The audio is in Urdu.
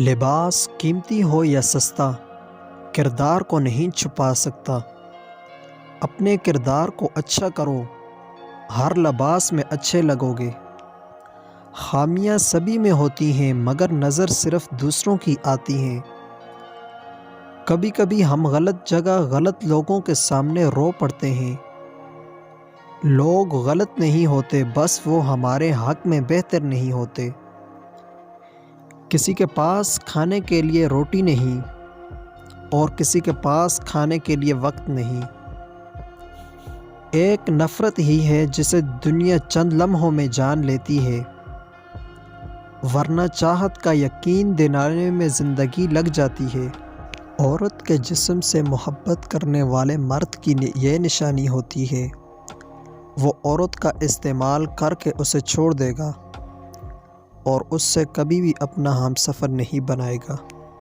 لباس قیمتی ہو یا سستا کردار کو نہیں چھپا سکتا۔ اپنے کردار کو اچھا کرو، ہر لباس میں اچھے لگو گے۔ خامیاں سبھی میں ہوتی ہیں مگر نظر صرف دوسروں کی آتی ہیں۔ کبھی کبھی ہم غلط جگہ غلط لوگوں کے سامنے رو پڑتے ہیں۔ لوگ غلط نہیں ہوتے، بس وہ ہمارے حق میں بہتر نہیں ہوتے۔ کسی کے پاس کھانے کے لیے روٹی نہیں اور کسی کے پاس کھانے کے لیے وقت نہیں۔ ایک نفرت ہی ہے جسے دنیا چند لمحوں میں جان لیتی ہے، ورنہ چاہت کا یقین دلانے میں زندگی لگ جاتی ہے۔ عورت کے جسم سے محبت کرنے والے مرد کی یہ نشانی ہوتی ہے، وہ عورت کا استعمال کر کے اسے چھوڑ دے گا اور اس سے کبھی بھی اپنا ہم سفر نہیں بنائے گا۔